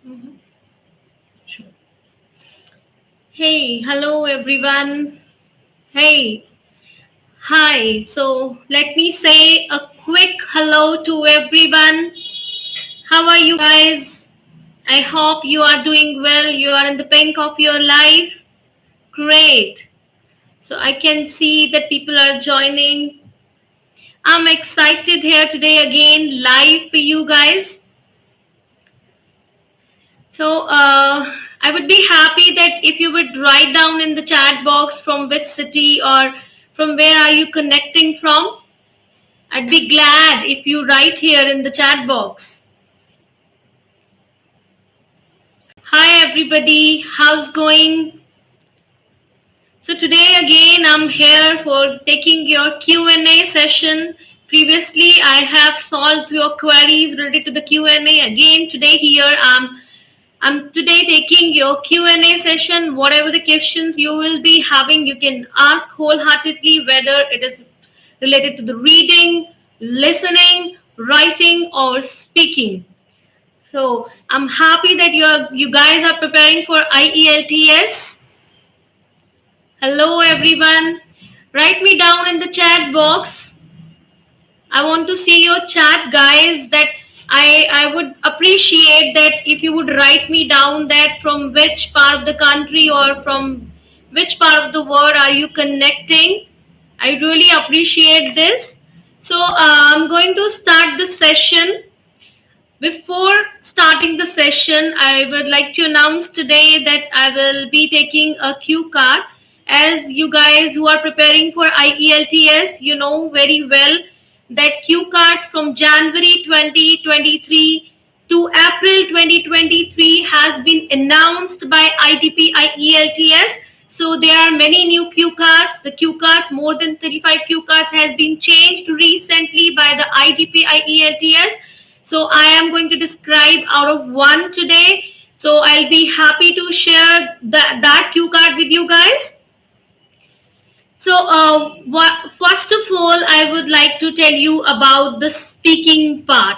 Mhm. Sure. Hey, hello everyone. Hey, hi. So let me say a quick hello to everyone. How are you guys? I hope you are doing well. You are in the pink of your life. Great. So I can see that people are joining. I'm excited here today again, live for you guys. So I would be happy that if you would write down in the chat box from which city or from where are you connecting from. I'd be glad if you write here in the chat box. Hi everybody, how's going? So today again I'm here for taking your Q&A session. Previously I have solved your queries related to the Q&A. Again today here I'm today taking your Q&A session. Whatever the questions you will be having, you can ask wholeheartedly, whether it is related to the reading, listening, writing, or speaking. So I'm happy that you guys are preparing for IELTS. Hello everyone. Write me down in the chat box. I want to see your chat, guys. That I would appreciate that if you would write me down that from which part of the country or from which part of the world are you connecting. I really appreciate this. So I'm going to start the session. Before starting the session, I would like to announce today that I will be taking a cue card. As you guys who are preparing for IELTS, you know very well that cue cards from January 2023 to April 2023 has been announced by IDP IELTS. So there are many new cue cards. The cue cards, more than 35 cue cards has been changed recently by the IDP IELTS. So I am going to describe out of one today. So I'll be happy to share that cue card with you guys. So first of all, I would like to tell you about the speaking part.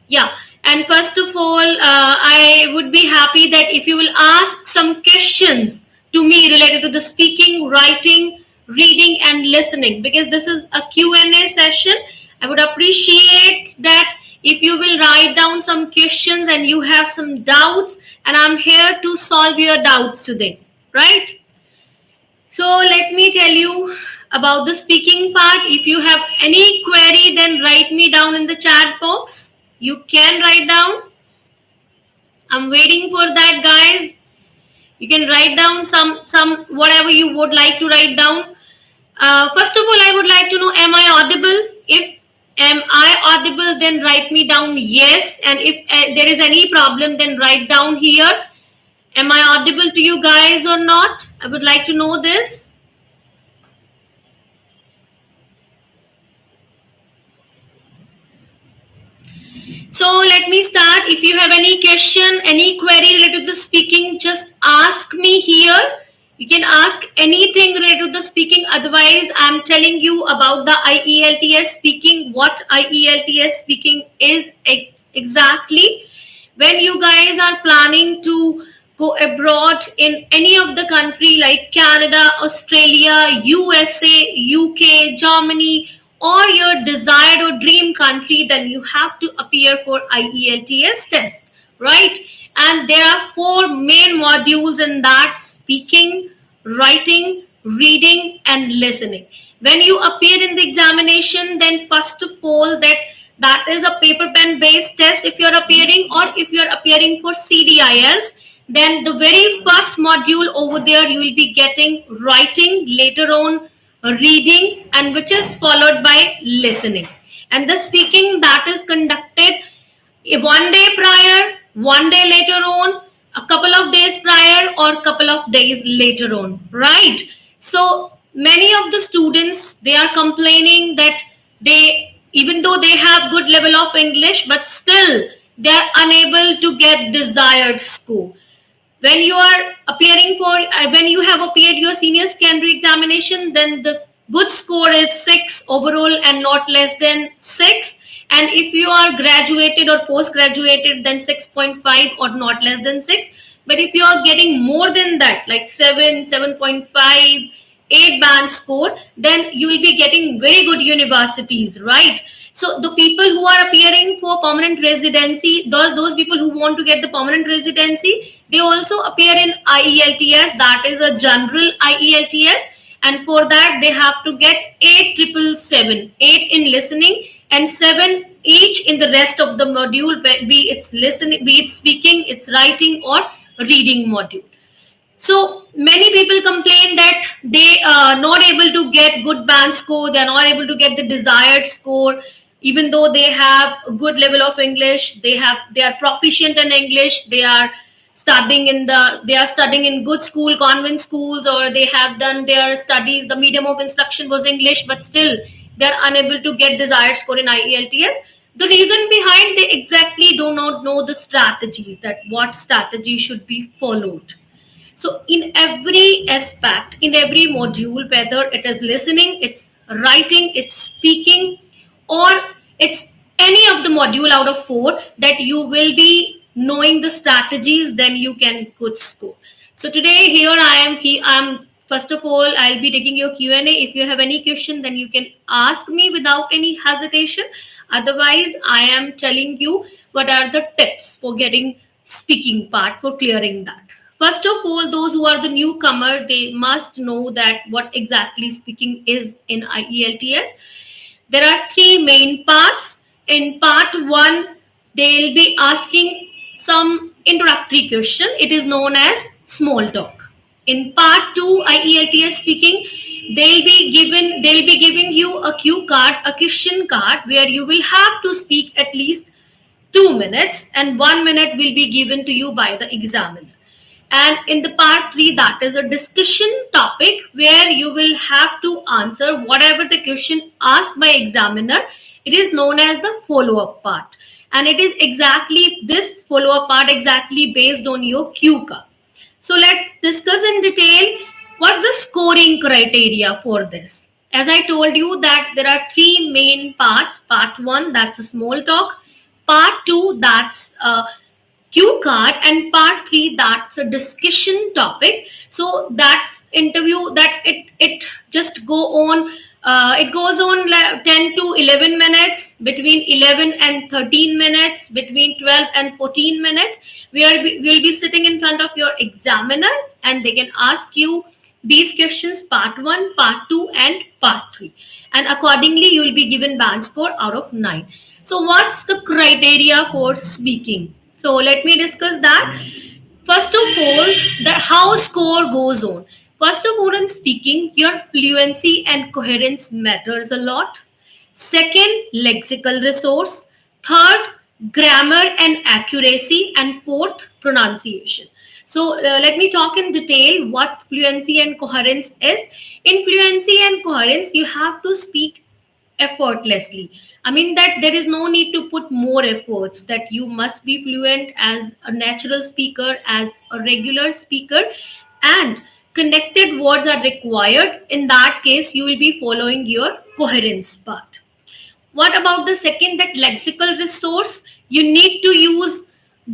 Yeah. And first of all, I would be happy that if you will ask some questions to me related to the speaking, writing, reading, and listening, because this is a Q&A session. I would appreciate that if you will write down some questions and you have some doubts, and I'm here to solve your doubts today, right? So let me tell you about the speaking part. If you have any query, then write me down in the chat box. You can write down. I'm waiting for that, guys. You can write down some whatever you would like to write down. First of all, I would like to know, am I audible? If am I audible, then write me down yes. And if there is any problem, then write down here. Am I audible to you guys or not? I would like to know this. So let me start. If you have any question, any query related to speaking, just ask me here. You can ask anything related to the speaking. Otherwise, I'm telling you about the IELTS speaking, what IELTS speaking is exactly. When you guys are planning to go abroad in any of the country like Canada, Australia, USA, UK, Germany, or your desired or dream country, then you have to appear for IELTS test, right? And there are 4 main modules in that: speaking, writing, reading, and listening. When you appear in the examination, then first of all that is a paper pen based test if you're appearing, or if you're appearing for CDILs, then the very first module over there you will be getting writing, later on reading, and which is followed by listening. And the speaking, that is conducted one day prior, one day later on, a couple of days prior, or couple of days later on, right? So many of the students, they are complaining that they, even though they have good level of English, but still they are unable to get desired score. When you are appearing for when you have appeared your senior secondary examination, then the good score is 6 overall and not less than 6. And if you are graduated or post graduated, then 6.5 or not less than 6. But if you are getting more than that, like 7, 7.5, 8 band score, then you will be getting very good universities, right? So the people who are appearing for permanent residency, those people who want to get the permanent residency, they also appear in IELTS, that is a general IELTS, and for that they have to get 8,777, 8 in listening and 7 each in the rest of the module, be it's listening, be it speaking, it's writing or reading module. So many people complain that they are not able to get good band score, they are not able to get the desired score, even though they have a good level of English, they are proficient in English, they are studying in good school, convent schools, or they have done their studies, the medium of instruction was English, but still they are unable to get desired score in IELTS. The reason behind, they exactly do not know the strategies, that what strategy should be followed. So in every aspect, in every module, whether it is listening, it's writing, it's speaking, or it's any of the module out of 4, that you will be knowing the strategies, then you can good score. So today here I'm first of all, I'll be taking your Q&A. If you have any question, then you can ask me without any hesitation. Otherwise, I am telling you what are the tips for getting speaking part, for clearing that. First of all, those who are the newcomer, they must know that what exactly speaking is in IELTS. There are 3 main parts. In part 1, they'll be asking some introductory question. It is known as small talk. In part 2, IELTS speaking, they'll be giving you a cue card, a question card, where you will have to speak at least 2 minutes, and 1 minute will be given to you by the examiner. And in the part 3, that is a discussion topic, where you will have to answer whatever the question asked by examiner. It is known as the follow-up part. And it is exactly this follow-up part exactly based on your cue card. So let's discuss in detail what's the scoring criteria for this. As I told you that there are 3 main parts. Part 1, that's a small talk. Part 2, that's cue card, and part 3, that's a discussion topic. So that's interview that it just go on, it goes on 10 to 11 minutes, between 11 and 13 minutes, between 12 and 14 minutes. We'll be sitting in front of your examiner, and they can ask you these questions, part 1, part 2 and part 3, and accordingly you will be given band score out of 9. So what's the criteria for speaking? So let me discuss that. First of all, the how score goes on. First of all, in speaking, your fluency and coherence matters a lot. Second, lexical resource. Third, grammar and accuracy. And fourth, pronunciation. So let me talk in detail what fluency and coherence is. In fluency and coherence, you have to speak effortlessly. I mean that there is no need to put more efforts, that you must be fluent as a natural speaker, as a regular speaker, and connected words are required. In that case, you will be following your coherence part. What about the second, that lexical resource? You need to use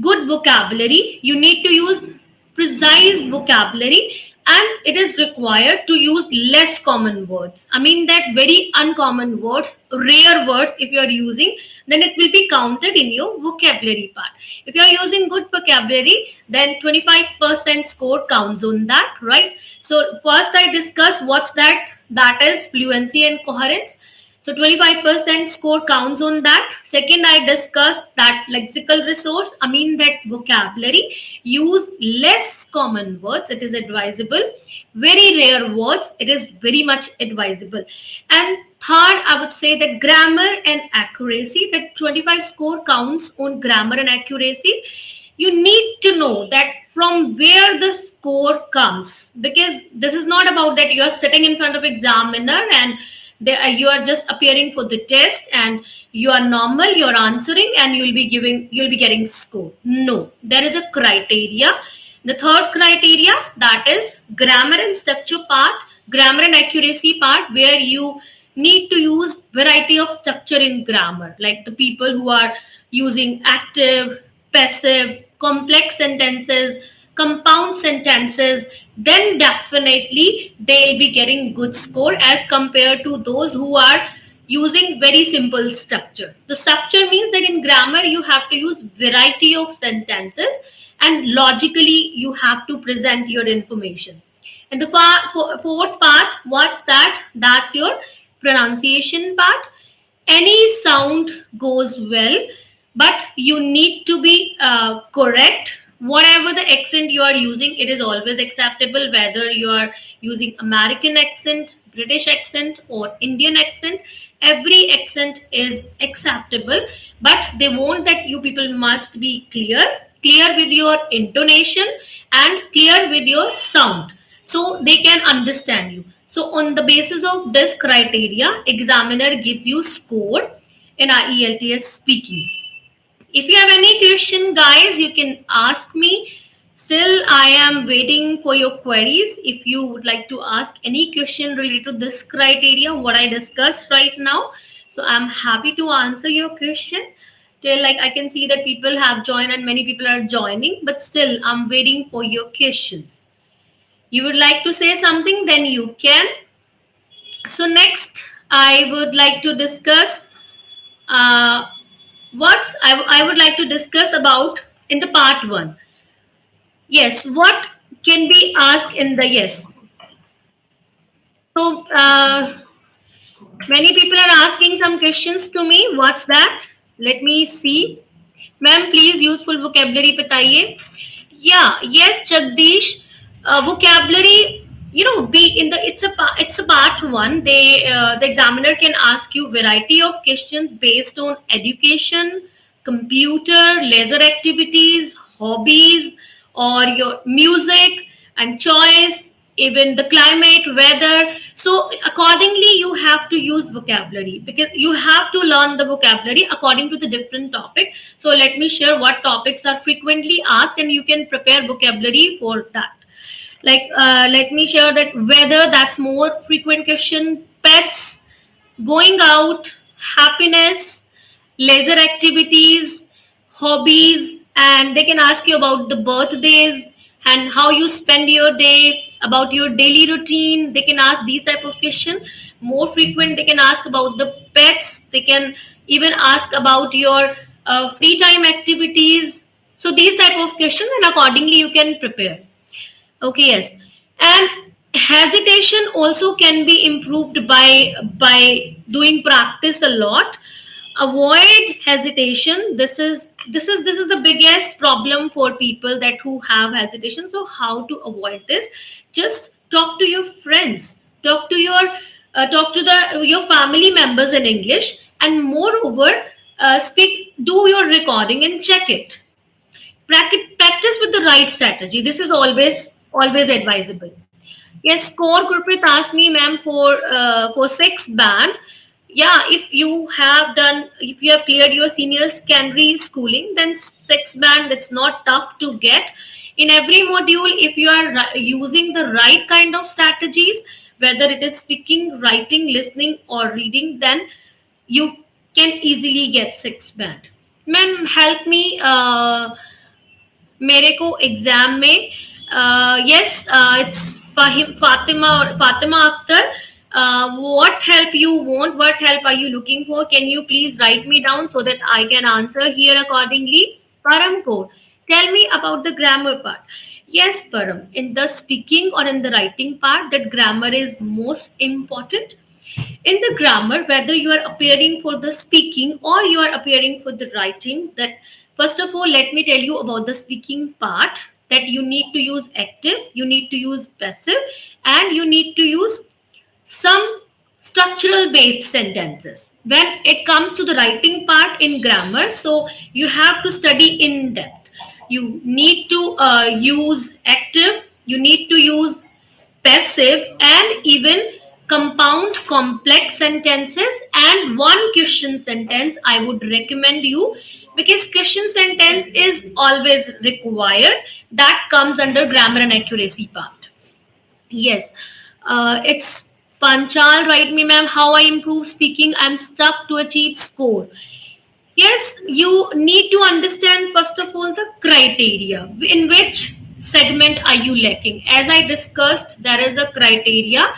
good vocabulary. You need to use precise vocabulary, and it is required to use less common words. I mean that very uncommon words, rare words, if you are using, then it will be counted in your vocabulary part. If you are using good vocabulary, then 25% score counts on that, right? So first I discuss what's that. That is fluency and coherence. So 25% score counts on that. Second, I discussed that lexical resource. I mean that vocabulary. Use less common words. It is advisable. Very rare words. It is very much advisable. And third, I would say that grammar and accuracy. That 25 score counts on grammar and accuracy. You need to know that from where the score comes, because this is not about that you are sitting in front of examiner and you are just appearing for the test and you are normal, you are answering, and you'll be getting score. No, there is a criteria. The third criteria, that is grammar and structure part, grammar and accuracy part, where you need to use variety of structure in grammar, like the people who are using active, passive, complex sentences, compound sentences, then definitely they'll be getting good score as compared to those who are using very simple structure. The structure means that in grammar you have to use variety of sentences and logically you have to present your information. And the fourth part, what's that? That's your pronunciation part. Any sound goes well, but you need to be correct. Whatever the accent you are using, it is always acceptable, whether you are using American accent, British accent, or Indian accent. Every accent is acceptable, but they want that you people must be clear with your intonation and clear with your sound, so they can understand you. So on the basis of this criteria, examiner gives you score in IELTS speaking. If you have any question, guys, you can ask me. Still, I am waiting for your queries. If you would like to ask any question related to this criteria, what I discussed right now, so I'm happy to answer your question. Till like I can see that people have joined and many people are joining, but still I'm waiting for your questions. You would like to say something, then you can. So next, I would like to discuss uh, I would like to discuss about in the part one. Yes, what can be asked in the yes. So many people are asking some questions to me. What's that? Let me see. Ma'am, please useful vocabulary बताइए. Yeah, yes, Jagdish. Vocabulary, be in the it's a part one. The examiner can ask you variety of questions based on education, computer, leisure activities, hobbies, or your music and choice, even the climate, weather. So accordingly, you have to use vocabulary because you have to learn the vocabulary according to the different topic. So let me share what topics are frequently asked, and you can prepare vocabulary for that. Like, let me share that weather, that's more frequent question. Pets, going out, happiness, leisure activities, hobbies, and they can ask you about the birthdays and how you spend your day, about your daily routine. They can ask these type of question. More frequent, they can ask about the pets. They can even ask about your free time activities. So these type of questions, and accordingly you can prepare. Okay, yes. And hesitation also can be improved by doing practice a lot. Avoid hesitation. This is the biggest problem for people that who have hesitation. So how to avoid this? Just talk to your friends, talk to the your family members in English, and moreover, do your recording and check it. Practice with the right strategy. This is always advisable. Yes, core Gurpreet asked me, ma'am, for sixth band. Yeah, if you have cleared your senior secondary schooling, then sixth band, it's not tough to get. In every module, if you are using the right kind of strategies, whether it is speaking, writing, listening, or reading, then you can easily get sixth band. Ma'am, help me. मेरे को exam में yes, it's Fatima Akhtar. What help you want? What help are you looking for? Can you please write me down so that I can answer here accordingly? Param ko, tell me about the grammar part. Yes, Param. In the speaking or in the writing part, that grammar is most important. In the grammar, whether you are appearing for the speaking or you are appearing for the writing, that first of all, let me tell you about the speaking part, that you need to use active, you need to use passive, and you need to use some structural based sentences. When it comes to the writing part in grammar, so you have to study in depth. You need to use active, you need to use passive, and even compound complex sentences, and one question sentence I would recommend you, because question sentence is always required. That comes under grammar and accuracy part. Yes, it's Panchal write me, ma'am, how I improve speaking, I'm stuck to achieve score. Yes, you need to understand first of all the criteria. In which segment are you lacking? As I discussed, there is a criteria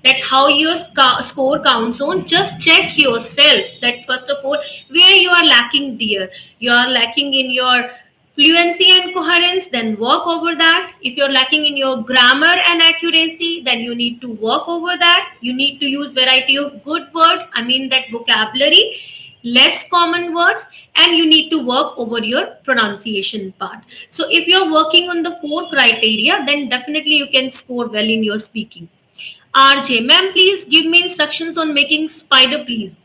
that how your score counts on. Just check yourself that first of all where you are lacking there. You are lacking in your fluency and coherence, then work over that. If you're lacking in your grammar and accuracy, then you need to work over that. You need to use variety of good words, I mean that vocabulary, less common words, and you need to work over your pronunciation part. So if you're working on the four criteria, then definitely you can score well in your speaking. RJ, ma'am, please give me instructions on making spider, please.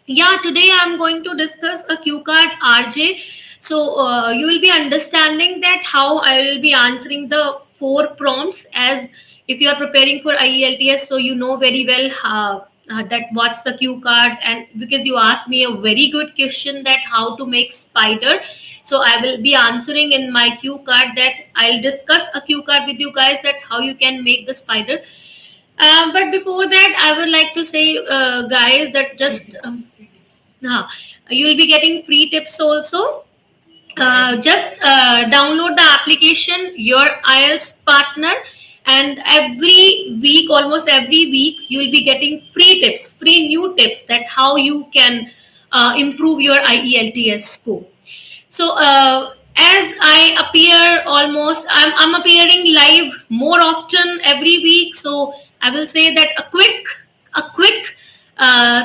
Yeah, today I'm going to discuss a cue card, RJ. So you will be understanding that how I will be answering the four prompts, as if you are preparing for IELTS, so you know very well that what's the cue card, and because you asked me a very good question that how to make spider. So I will be answering in my cue card that I'll discuss a cue card with you guys that how you can make the spider. But before that, I would like to say, guys, that just you will be getting free tips also. Just download the application, your IELTS partner, and every week, almost every week, you will be getting free tips, free new tips that how you can improve your IELTS score. So as I appear almost, I'm appearing live more often every week. So I will say that a quick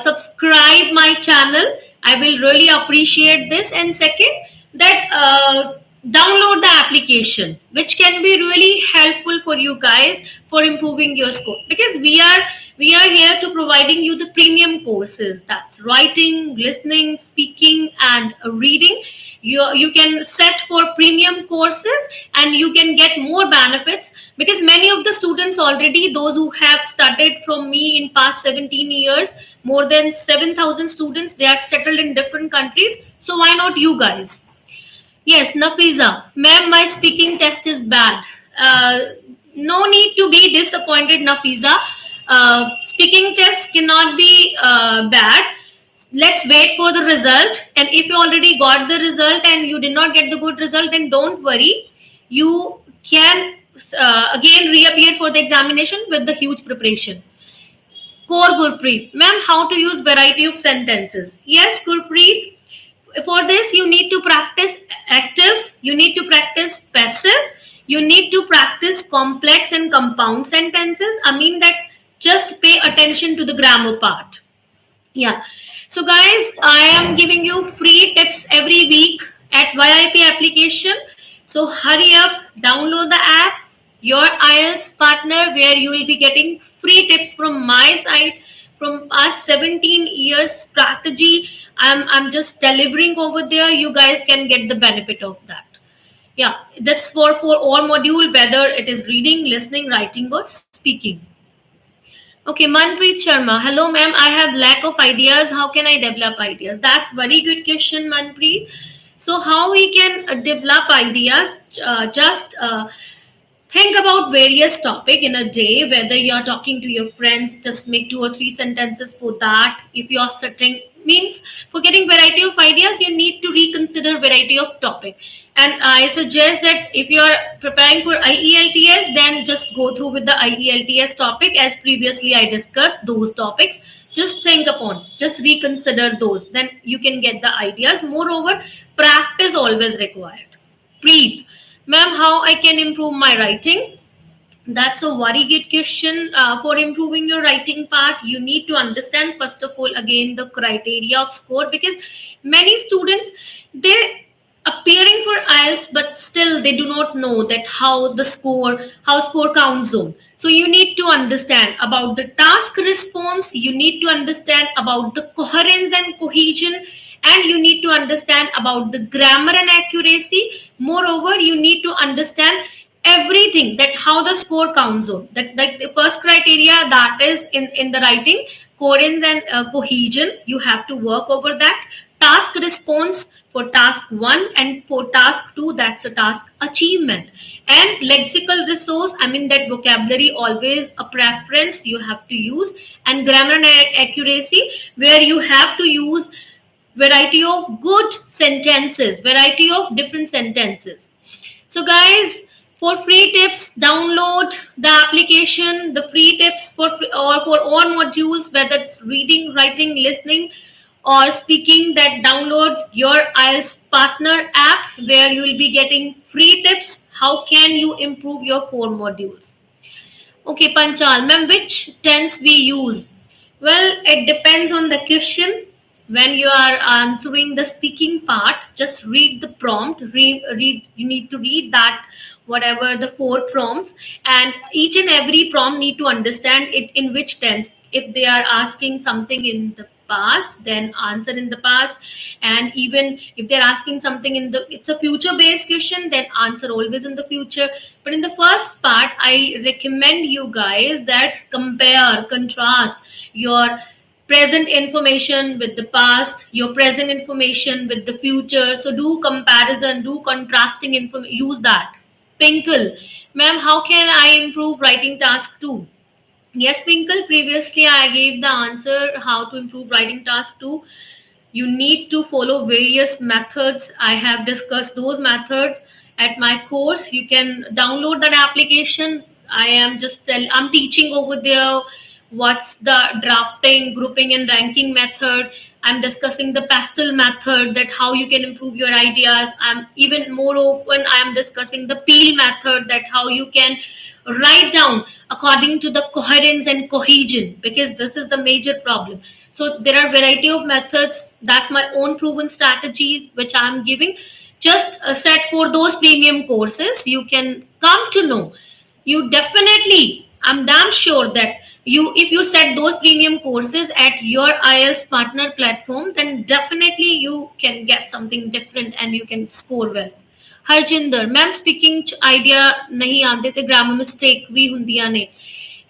subscribe my channel. I will really appreciate this. And second, that download the application, which can be really helpful for you guys for improving your score, because we are here to providing you the premium courses, that's writing, listening, speaking, and reading. You can set for premium courses and you can get more benefits, because many of the students already, those who have studied from me in past 17 years, more than 7,000 students, they are settled in different countries. So why not you guys? Yes, Nafiza. Ma'am, my speaking test is bad. No need to be disappointed, Nafiza. Speaking test cannot be bad. Let's wait for the result. And if you already got the result and you did not get the good result, then don't worry. You can again reappear for the examination with the huge preparation. Core Gurpreet. Ma'am, how to use variety of sentences? Yes, Gurpreet. For this, you need to practice active, you need to practice passive, you need to practice complex and compound sentences. I mean that just pay attention to the grammar part. Yeah. So guys, I am giving you free tips every week at VIP application. So hurry up, download the app, your IELTS partner, where you will be getting free tips from my side from past 17 years strategy. I'm just delivering over there. You guys can get the benefit of that. Yeah, this for all module, whether it is reading, listening, writing, or speaking. Okay, Manpreet Sharma. Hello, ma'am. I have lack of ideas. How can I develop ideas? That's very good question, Manpreet. So how we can develop ideas? Just think about various topic in a day, whether you're talking to your friends, just make 2 or 3 sentences for that. If you're sitting, means for getting variety of ideas, you need to reconsider variety of topic. And I suggest that if you're preparing for IELTS, then just go through with the IELTS topic as previously I discussed those topics. Just think upon, just reconsider those. Then you can get the ideas. Moreover, practice always required. Preet, ma'am, how I can improve my writing? That's a very good question. For improving your writing part, you need to understand first of all again the criteria of score, because many students, they appearing for IELTS, but still they do not know that how score counts on. So you need to understand about the task response, you need to understand about the coherence and cohesion, and you need to understand about the grammar and accuracy. Moreover, you need to understand everything that how the score counts on. That the first criteria, that is in the writing, coherence and cohesion, you have to work over that. task response for task 1, and for task 2, that's a task achievement. And lexical resource, I mean that vocabulary always a preference you have to use, and grammar and accuracy, where you have to use variety of good sentences, variety of different sentences. So guys, for free tips, download the application, the free tips or for all modules, whether it's reading, writing, listening, or speaking, that download your IELTS partner app, where you will be getting free tips. How can you improve your 4 modules? Okay, Panchal, ma'am, which tense we use? Well, it depends on the question. When you are answering the speaking part, just read the prompt. Read. You need to read that whatever the 4 prompts, and each and every prompt need to understand it in which tense. If they are asking something in the past, then answer in the past, and even if they're asking something in the, it's a future based question, then answer always in the future. But in the first part, I recommend you guys that compare, contrast your present information with the past, your present information with the future. So do comparison, do contrasting information, use that. Pinkle, ma'am, how can I improve writing task 2? Yes, Pinkle, previously I gave the answer how to improve writing task 2. You need to follow various methods. I have discussed those methods at my course. You can download that application. I'm teaching over there what's the drafting, grouping, and ranking method. I'm discussing the pastel method, that how you can improve your ideas. I'm even more often I'm discussing the peel method, that how you can write down according to the coherence and cohesion, because this is the major problem. So there are variety of methods. That's my own proven strategies which I'm giving. Just set for those premium courses, you can come to know. You definitely, I'm damn sure that you, if you set those premium courses at your IELTS partner platform, then definitely you can get something different and you can score well. Harjinder, ma'am speaking idea नहीं आते थे, grammar mistake भी ਹੁੰਦੀਆਂ ਨੇ.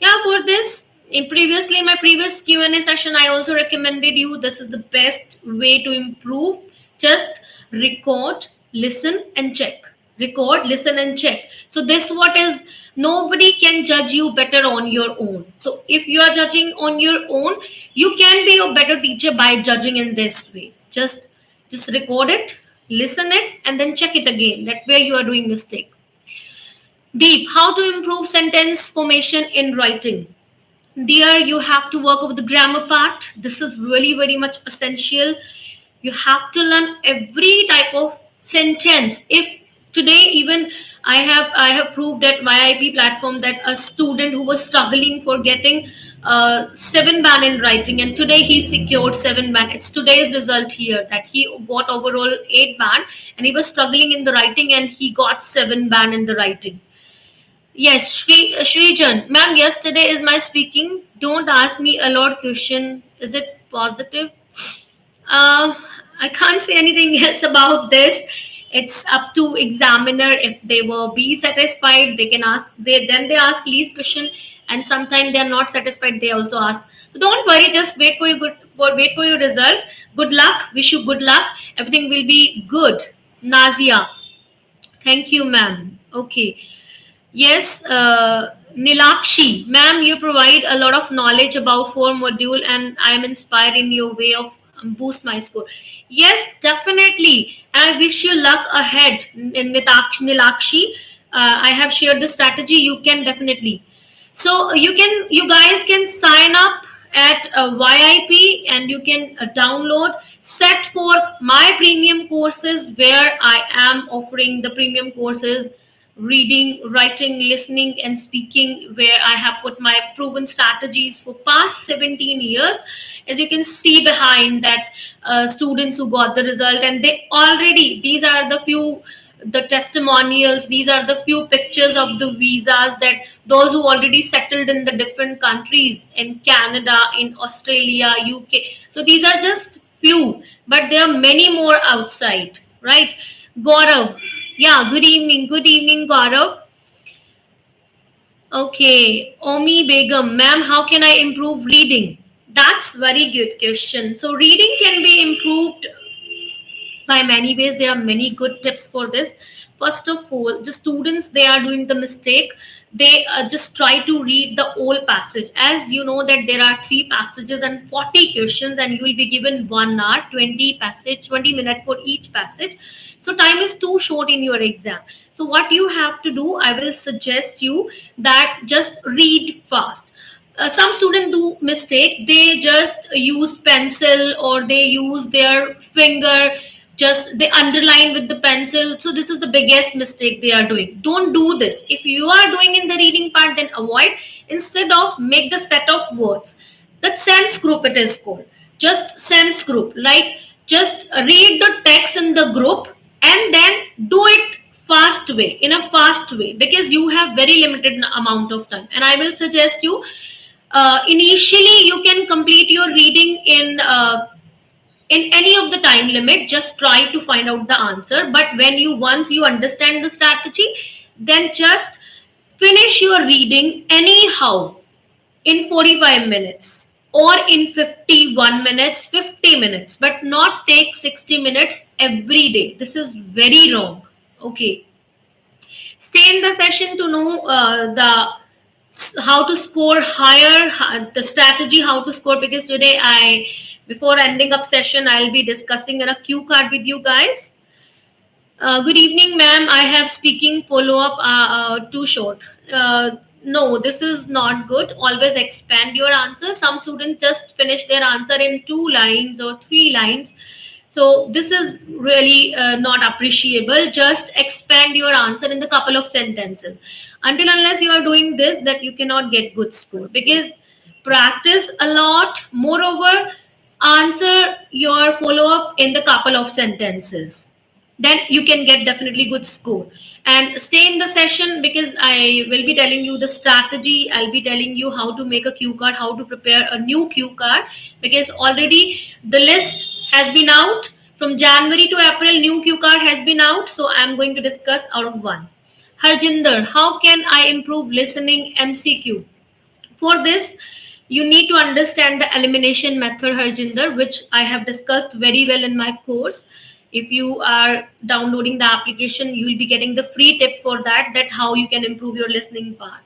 Yeah, for this, previously in my previous Q&A session, I also recommended you, this is the best way to improve. Just record, listen and check. Record, listen and check. So this what is, nobody can judge you better on your own. So if you are judging on your own, you can be a better teacher by judging in this way. Just record it, listen it, and then check it again, that where you are doing mistake. Deep, how to improve sentence formation in writing? There you have to work with the grammar part. This is really very much essential. You have to learn every type of sentence. If today even I have proved at my IP platform that a student who was struggling for getting 7 ban in writing, and today he secured 7 ban. It's today's result here, that he got overall 8 ban, and he was struggling in the writing and he got 7 ban in the writing. Yes, Shrijan, ma'am, yesterday is my speaking. Don't ask me a lot question. Is it positive? Uh, I can't say anything else about this. It's up to examiner. If they will be satisfied, they can ask. They ask least question, and sometimes they are not satisfied. They also ask. So don't worry. Just wait for your result. Good luck. Wish you good luck. Everything will be good. Nazia, thank you, ma'am. Okay. Yes, Nilakshi, ma'am, you provide a lot of knowledge about 4 module, and I am inspired in your way of boost my score. Yes, definitely. I wish you luck ahead, Nilakshi. I have shared the strategy. You can definitely. So you guys can sign up at YIP, and you can download set for my premium courses, where I am offering the premium courses reading, writing, listening, and speaking, where I have put my proven strategies for past 17 years. As you can see behind that, students who got the result, and they already, these are the few, the testimonials, these are the few pictures of the visas, that those who already settled in the different countries, in Canada, in Australia, UK. So these are just few, but there are many more outside, right? Gaurav, yeah, good evening, Gaurav. Okay, Omi Begum, ma'am, how can I improve reading? That's very good question. So reading can be improved by many ways. There are many good tips for this. First of all, the students, they are doing the mistake. They just try to read the whole passage. As you know that there are 3 passages and 40 questions, and you will be given 1 hour, 20 minutes for each passage. So time is too short in your exam. So what you have to do, I will suggest you that just read fast. Some students do mistake. They just use pencil, or they use their finger, just they underline with the pencil. So this is the biggest mistake they are doing. Don't do this. If you are doing in the reading part, then avoid. Instead of, make the set of words. That sense group it is called. Just sense group. Like, just read the text in the group, and then do it fast way, in a fast way, because you have very limited amount of time. And I will suggest you, initially you can complete your reading in any of the time limit. Just try to find out the answer. But when you, once you understand the strategy, then just finish your reading anyhow in 45 minutes or in 51 minutes, 50 minutes, but not take 60 minutes every day. This is very wrong. Okay, stay in the session to know the how to score higher, the strategy how to score, because today, I before ending up session, I'll be discussing in a cue card with you guys. Good evening, ma'am. I have speaking follow up, too short. No, this is not good. Always expand your answer. Some students just finish their answer in 2 lines or 3 lines. So this is really not appreciable. Just expand your answer in the couple of sentences. Until unless you are doing this, that you cannot get good score, because practice a lot. Moreover, answer your follow up in the couple of sentences, then you can get definitely good score. And stay in the session, because I will be telling you the strategy. I'll be telling you how to make a cue card, how to prepare a new cue card, because already the list has been out. From January to April, new cue card has been out. So I'm going to discuss out of one. Harjinder, how can I improve listening MCQ? For this, you need to understand the elimination method, Harjinder, which I have discussed very well in my course. If you are downloading the application, you will be getting the free tip for that, that how you can improve your listening part.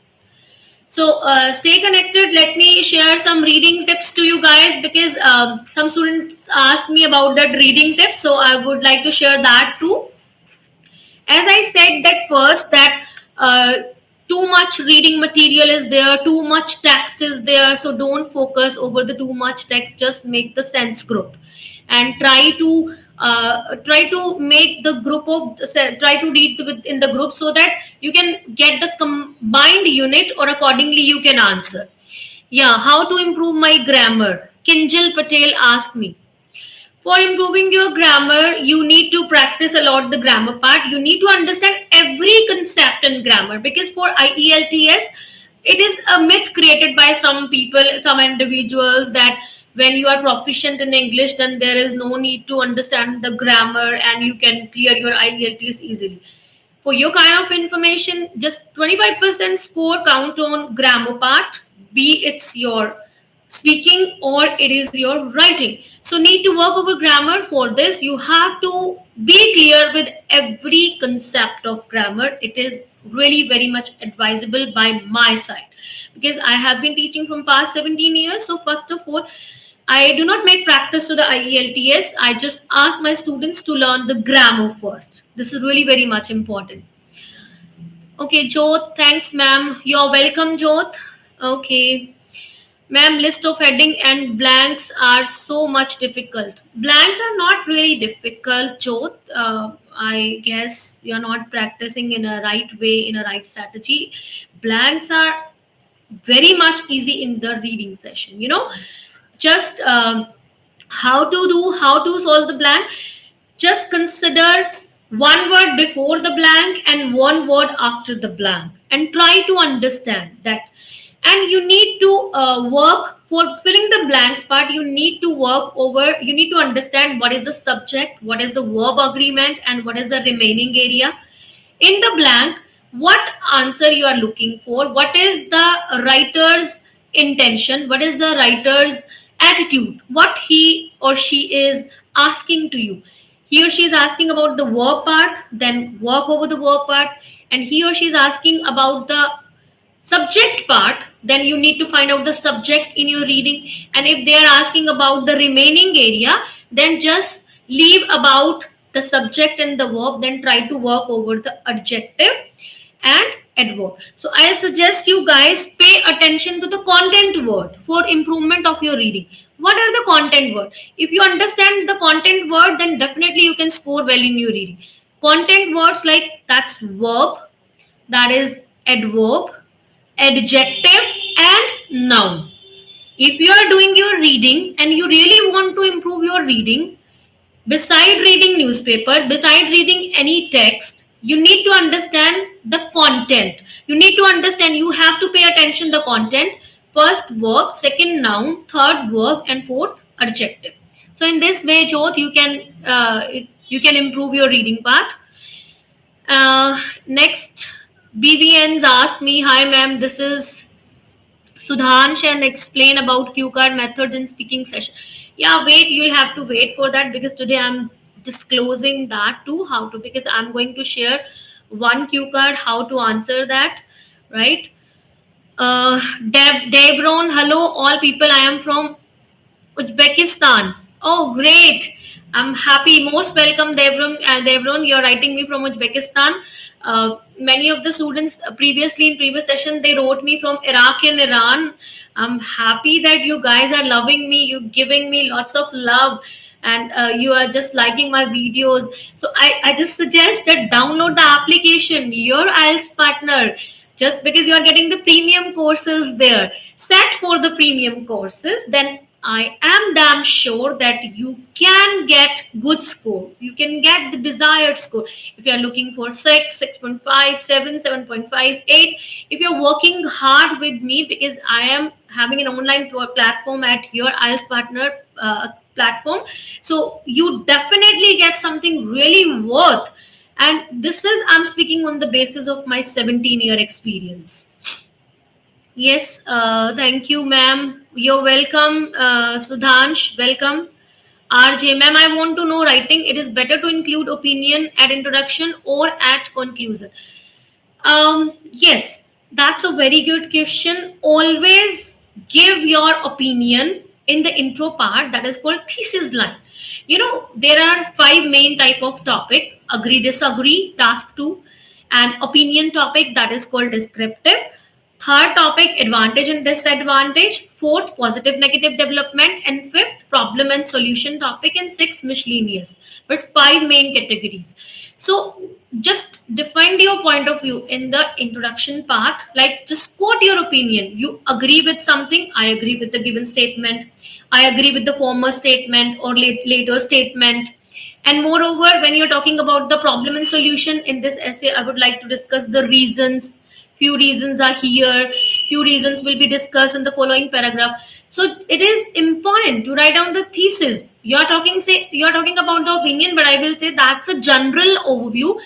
So stay connected. Let me share some reading tips to you guys, because some students asked me about that reading tips. So I would like to share that too. As I said that first, that too much reading material is there, too much text is there. So don't focus over the too much text. Just make the sense group, and try to make the group of, try to read in the group, so that you can get the combined unit, or accordingly you can answer. Yeah, how to improve my grammar? Kinjal Patel asked me. For improving your grammar, you need to practice a lot the grammar part. You need to understand every concept in grammar, because for IELTS, it is a myth created by some people, some individuals, that when you are proficient in English, then there is no need to understand the grammar and you can clear your IELTS easily. For your kind of information, just 25% score count on grammar part, be it's your speaking or it is your writing. So need to work over grammar. For this, you have to be clear with every concept of grammar. It is really very much advisable by my side, because I have been teaching from past 17 years. So first of all, I do not make practice to the IELTS. I just ask my students to learn the grammar first. This is really very much important. Okay, Jyoth, thanks, ma'am. You're welcome, Jyoth. Okay. Ma'am, list of heading and blanks are so much difficult. Blanks are not really difficult, Jyoth. I guess you're not practicing in a right way, in a right strategy. Blanks are very much easy in the reading session. Just how to solve the blank. Just consider one word before the blank and one word after the blank, and try to understand that. And you need to work for filling the blanks part. You need to work over, you need to understand what is the subject, what is the verb agreement, and what is the remaining area. In the blank, what answer you are looking for, what is the writer's intention, what is the writer's attitude, what he or she is asking to you. He or she is asking about the verb part, then work over the verb part, and he or she is asking about the subject part, then you need to find out the subject in your reading. And if they are asking about the remaining area, then just leave about the subject and the verb, then try to work over the adjective and adverb. So I suggest you guys pay attention to the content word for improvement of your reading. What are the content word? If you understand the content word, then definitely you can score well in your reading. Content words like that's verb, that is adverb, adjective and noun. If you are doing your reading and you really want to improve your reading, beside reading newspaper, beside reading any text, you need to understand the content. You need to understand, you have to pay attention the content. First verb, second noun, third verb and fourth adjective. So in this way, Jyoth, you can improve your reading part. Next, BVNs asked me, hi ma'am, this is Sudhansh and explain about cue card methods in speaking session. Yeah, wait, you'll have to wait for that because today I'm disclosing that too, how to, because I'm going to share one cue card, how to answer that, right? Devron, hello all people, I am from Uzbekistan. Oh, great. I'm happy. Most welcome, Devron. Devron, you're writing me from Uzbekistan. Many of the students previously in previous session, they wrote me from Iraq and Iran. I'm happy that you guys are loving me. You're giving me lots of love and you are just liking my videos. So I just suggest that download the application, your IELTS partner, just because you are getting the premium courses there. Set for the premium courses, then I am damn sure that you can get good score. You can get the desired score. If you are looking for 6, 6.5, 7, 7.5, 8, if you're working hard with me, because I am having an online platform at your IELTS partner platform, so you definitely get something really worth. And this is, I'm speaking on the basis of my 17-year experience. Yes, thank you, ma'am. You're welcome, Sudhansh. Welcome. RJ, ma'am, I want to know writing. It is better to include opinion at introduction or at conclusion. Yes, that's a very good question. Always give your opinion in the intro part, that is called thesis line. You know, there are 5 main type of topic: agree, disagree, task 2, and opinion topic, that is called descriptive. Third topic, advantage and disadvantage. Fourth, positive negative development. And fifth, problem and solution topic. And sixth, miscellaneous. But 5 main categories. So just define your point of view in the introduction part. Like, just quote your opinion. You agree with something. I agree with the given statement. I agree with the former statement or later statement. And moreover, when you're talking about the problem and solution in this essay, I would like to discuss the reasons. Few reasons are here. Few reasons will be discussed in the following paragraph. So it is important to write down the thesis. You're talking about the opinion, but I will say that's a general overview.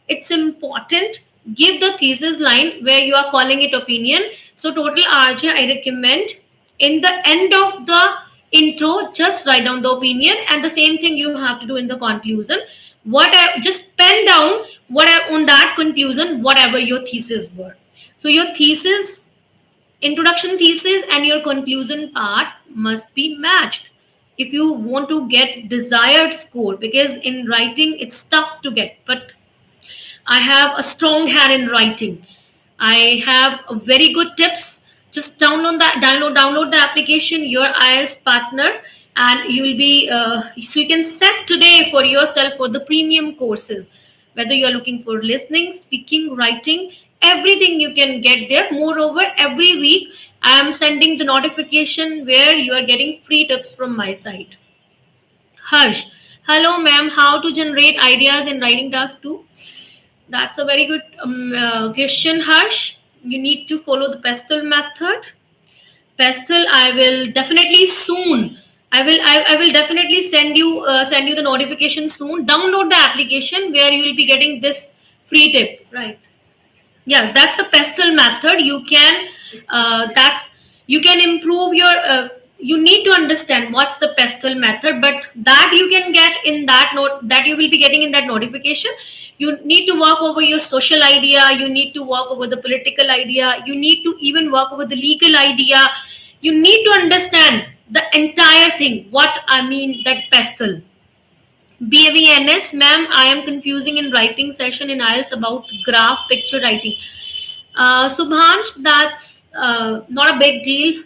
It's important. Give the thesis line where you are calling it opinion. So total RJ, I recommend in the end of the intro, just write down the opinion, and the same thing you have to do in the conclusion. Just pen down on that conclusion, whatever your thesis were. So your thesis, introduction thesis and your conclusion part must be matched if you want to get desired score, because in writing it's tough to get, but I have a strong hand in writing. I have a very good tips. Just download the application, your IELTS partner, and you will be so you can set today for yourself for the premium courses. Whether you are looking for listening, speaking, writing, everything you can get there. Moreover, every week I am sending the notification where you are getting free tips from my side. Harsh, hello ma'am. How to generate ideas in writing task 2? That's a very good question, Harsh. You need to follow the pestle method. Pestle, I will definitely soon. I will definitely send you the notification soon. Download the application where you will be getting this free tip. Right. Yeah, that's the pestle method. You can you can improve your you need to understand what's the pestle method, but that you can get in that note, that you will be getting in that notification. You need to work over your social idea, you need to work over the political idea, you need to even work over the legal idea. You need to understand the entire thing, what I mean that pestle. BAVNS, ma'am, I am confusing in writing session in IELTS about graph picture writing. Subhansh, that's not a big deal.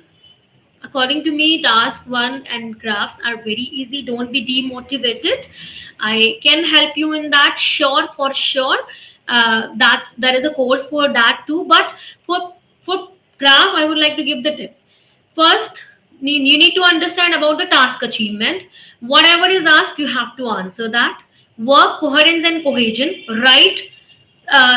According to me, task one and graphs are very easy. Don't be demotivated. I can help you in that, sure, for sure. There is a course for that too. But for graph, I would like to give the tip. First, you need to understand about the task achievement. Whatever is asked, you have to answer that. Work coherence and cohesion. Write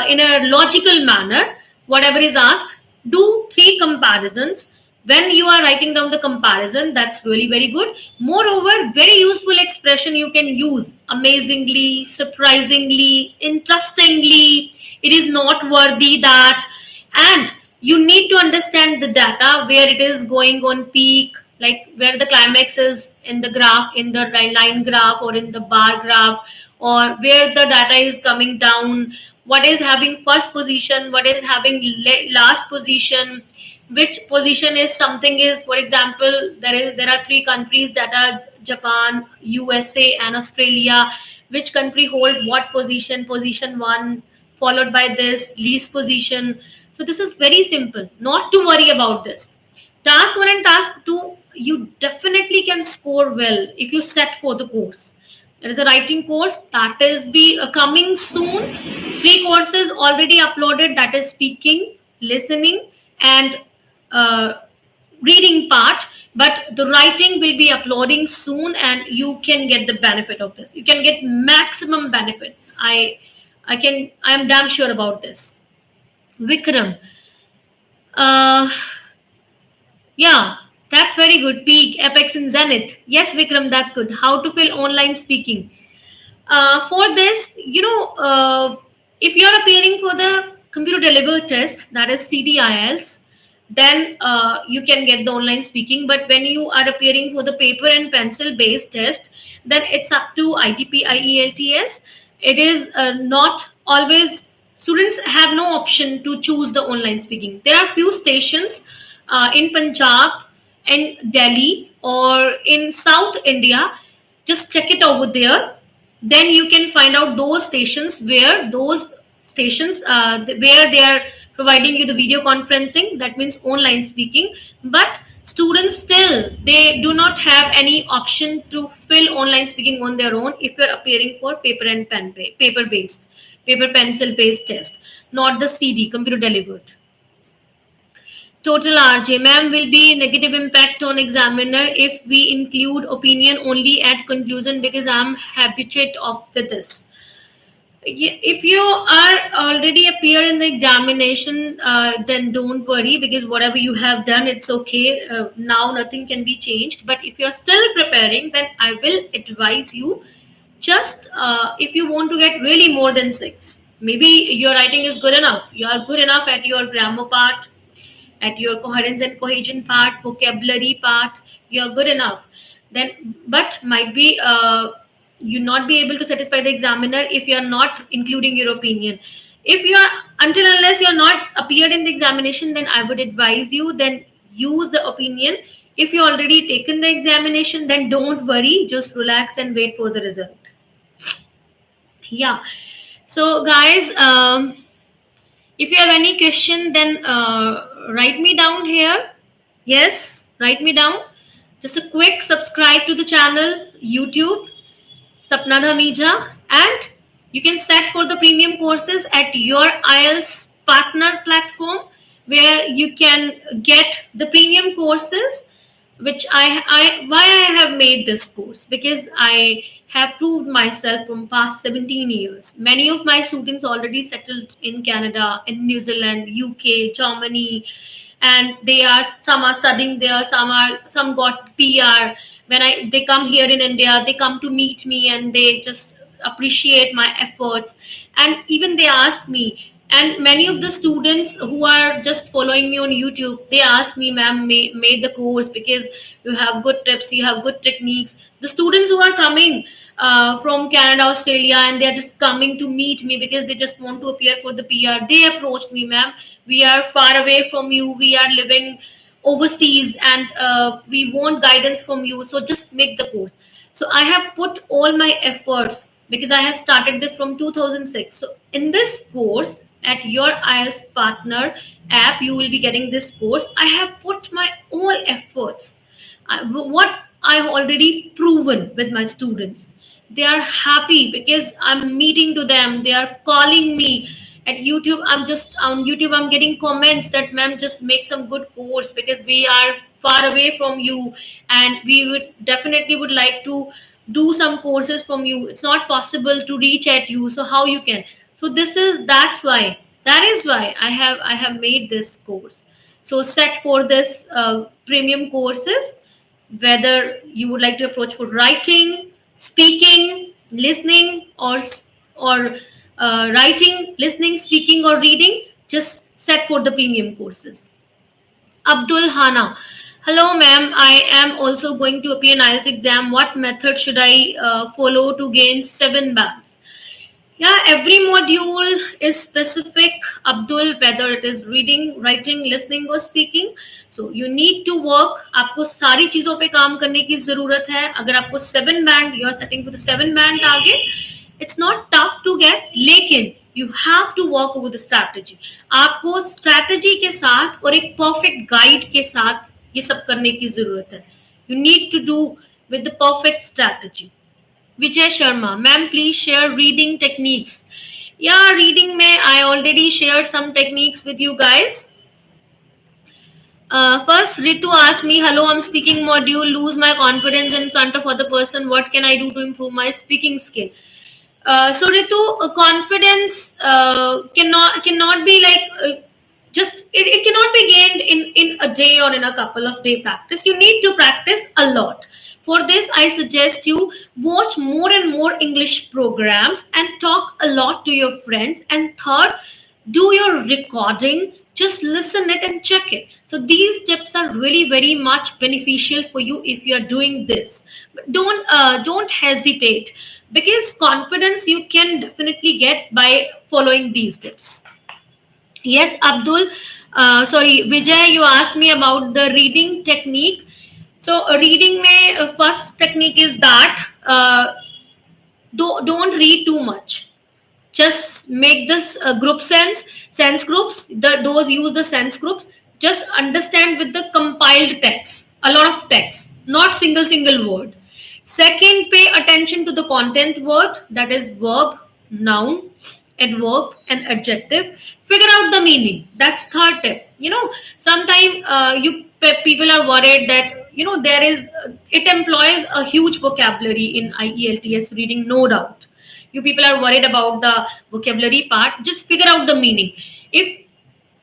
in a logical manner. Whatever is asked, do 3 comparisons. When you are writing down the comparison, that's really very good. Moreover, very useful expression you can use: amazingly, surprisingly, interestingly, it is not worthy that. And you need to understand the data, where it is going on peak, like where the climax is in the graph, in the line graph or in the bar graph, or where the data is coming down, what is having first position, what is having last position, which position is something is. For example, there are 3 countries that are Japan, USA and Australia. Which country hold what position? Position 1 followed by this least position. So this is very simple, not to worry about this. Task 1 and task 2, you definitely can score well if you set for the course. There is a writing course that is be coming soon. 3 courses already uploaded, that is speaking, listening and uh, reading part. But the writing will be uploading soon, and you can get the benefit of this. You can get maximum benefit. I am damn sure about this. Vikram, uh, yeah, that's very good. Peak, apex, and zenith. Yes, Vikram, that's good. How to fill online speaking. For this, if you're appearing for the computer delivered test, that is CDILs, then you can get the online speaking. But when you are appearing for the paper and pencil based test, then it's up to ITP IELTS. It is not always, students have no option to choose the online speaking. There are few stations in Punjab, in Delhi, or in South India. Just check it over there. Then you can find out those stations where they are providing you the video conferencing, that means online speaking. But students still, they do not have any option to fill online speaking on their own if you're appearing for paper and paper pencil based test, not the CD, computer delivered. Total RJ, ma'am, will be negative impact on examiner if we include opinion only at conclusion, because I'm habituated of with this. If you are already appear in the examination, then don't worry, because whatever you have done, it's okay. Now nothing can be changed. But if you're still preparing, then I will advise you, just if you want to get really more than 6, maybe your writing is good enough. You are good enough at your grammar part, at your coherence and cohesion part, vocabulary part, you're good enough. Then, but might be you not be able to satisfy the examiner if you are not including your opinion. If you are, until unless you are not appeared in the examination, then I would advise you, then use the opinion. If you already taken the examination, then don't worry, just relax and wait for the result. Yeah. So guys, if you have any question, then write me down here. Yes, write me down. Just a quick subscribe to the channel, YouTube, Sapna Dhamija, and you can set for the premium courses at your IELTS partner platform, where you can get the premium courses, which why I have made this course, because I have proved myself from past 17 years. Many of my students already settled in Canada, in New Zealand, UK, Germany, and some are studying there, some got PR. When they come here in India, they come to meet me and they just appreciate my efforts, and even they ask me, And many of the students who are just following me on YouTube, they ask me, ma'am, made the course because you have good tips, you have good techniques. The students who are coming from Canada, Australia, and they are just coming to meet me because they just want to appear for the PR, they approached me, ma'am, we are far away from you, we are living overseas, and we want guidance from you, so just make the course. So I have put all my efforts because I have started this from 2006. So in this course, at your IELTS partner app, you will be getting this course. I have put my all efforts. What I have already proven with my students. They are happy because I'm meeting to them. They are calling me at YouTube. I'm just on YouTube. I'm getting comments that, ma'am, just make some good course because we are far away from you, and we would definitely would like to do some courses from you. It's not possible to reach at you, so how you can? So that is why I have made this course. So set for this premium courses, whether you would like to approach for writing, speaking, listening, or writing, listening, speaking, or reading, just set for the premium courses. Abdul Hana. Hello, ma'am. I am also going to appear in IELTS exam. What method should I follow to gain 7 bands? Yeah, every module is specific, Abdul, whether it is reading, writing, listening or speaking. So you need to work. आपको सारी चीजों पे काम करने की जरूरत है. अगर आपको 7 band, you are setting for the 7 band target. It's not tough to get, लेकिन you have to work with the strategy. आपको strategy के साथ और एक perfect guide के साथ ये सब करने की जरूरत है. You need to do with the perfect strategy. Vijay Sharma, ma'am, please share reading techniques. Yeah, reading mein I already shared some techniques with you guys. First, Ritu asked me, hello, I'm speaking module, lose my confidence in front of other person. What can I do to improve my speaking skill? So Ritu, confidence cannot be like just it cannot be gained in a day or in a couple of day practice. You need to practice a lot. For this, I suggest you watch more and more English programs and talk a lot to your friends. And third, do your recording, just listen it and check it. So these tips are really very much beneficial for you if you are doing this. But don't hesitate, because confidence you can definitely get by following these tips. Yes, Abdul. Sorry, Vijay, you asked me about the reading technique. So reading mein first technique is that don't read too much. Just make this group sense groups. Those use the sense groups. Just understand with the compiled text, a lot of text, not single word. Second, pay attention to the content word, that is verb, noun, adverb, and adjective. Figure out the meaning. That's third tip. Sometimes people are worried that there is it employs a huge vocabulary in IELTS reading, no doubt. You people are worried about the vocabulary part. Just figure out the meaning. If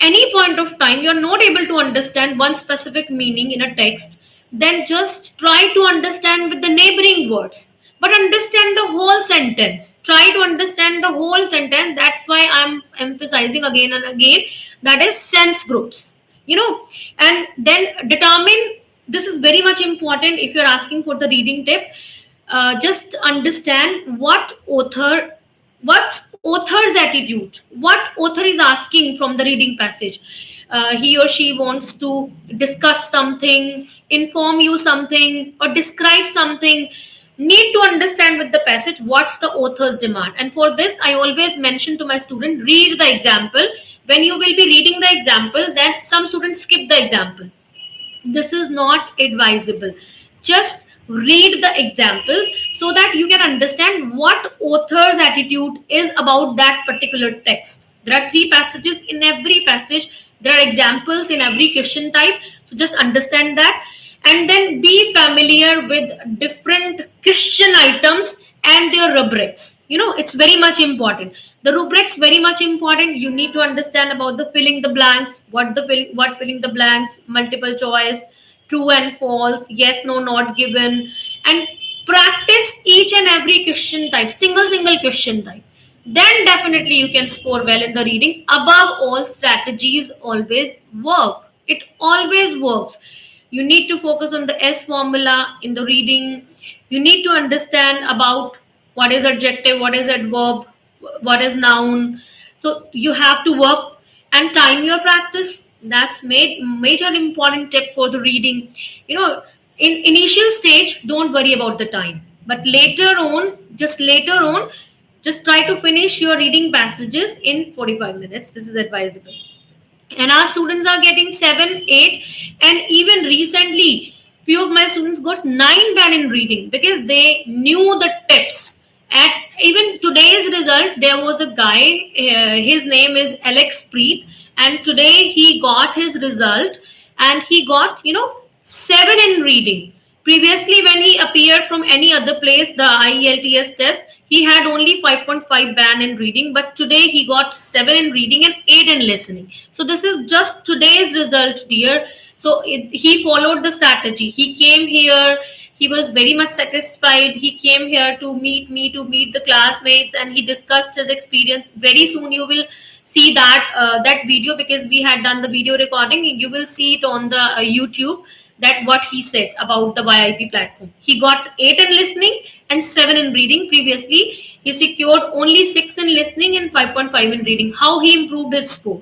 any point of time you're not able to understand one specific meaning in a text, then just try to understand with the neighboring words, but understand the whole sentence. Try to understand the whole sentence. That's why I'm emphasizing again and again, that is sense groups. And then determine, this is very much important if you're asking for the reading tip. Just understand what's author's attitude, what author is asking from the reading passage. He or she wants to discuss something, inform you something, or describe something. Need to understand with the passage what's the author's demand. And for this, I always mention to my student, read the example. When you will be reading the example, then some students skip the example. This is not advisable. Just read the examples so that you can understand what author's attitude is about that particular text. There are 3 passages. In every passage, there are examples in every question type. So just understand that. And then be familiar with different question items and their rubrics. It's very much important. The rubrics very much important. You need to understand about the filling the blanks, what filling the blanks, multiple choice, true and false, yes, no, not given, and practice each and every question type, single question type. then definitely you can score well in the reading. Above all, strategies always work. It always works. You need to focus on the S formula in the reading. You need to understand about what is adjective, what is adverb, what is noun. So you have to work and time your practice. That's made major important tip for the reading. You know, in initial stage, don't worry about the time, but later on, just try to finish your reading passages in 45 minutes. This is advisable. And our students are getting 7, 8, and even recently, few of my students got 9 band in reading because they knew the tips. At even today's result, there was a guy, his name is Alex Preet, and today he got his result and he got, 7 in reading. Previously, when he appeared from any other place, the IELTS test, he had only 5.5 band in reading, but today he got 7 in reading and 8 in listening. So this is just today's result, dear. So he followed the strategy. He came here. He was very much satisfied. He came here to meet me, to meet the classmates, and he discussed his experience. Very soon you will see that video because we had done the video recording. You will see it on the YouTube, that what he said about the YIP platform. He got 8 in listening and 7 in reading. Previously, he secured only 6 in listening and 5.5 in reading. How he improved his score?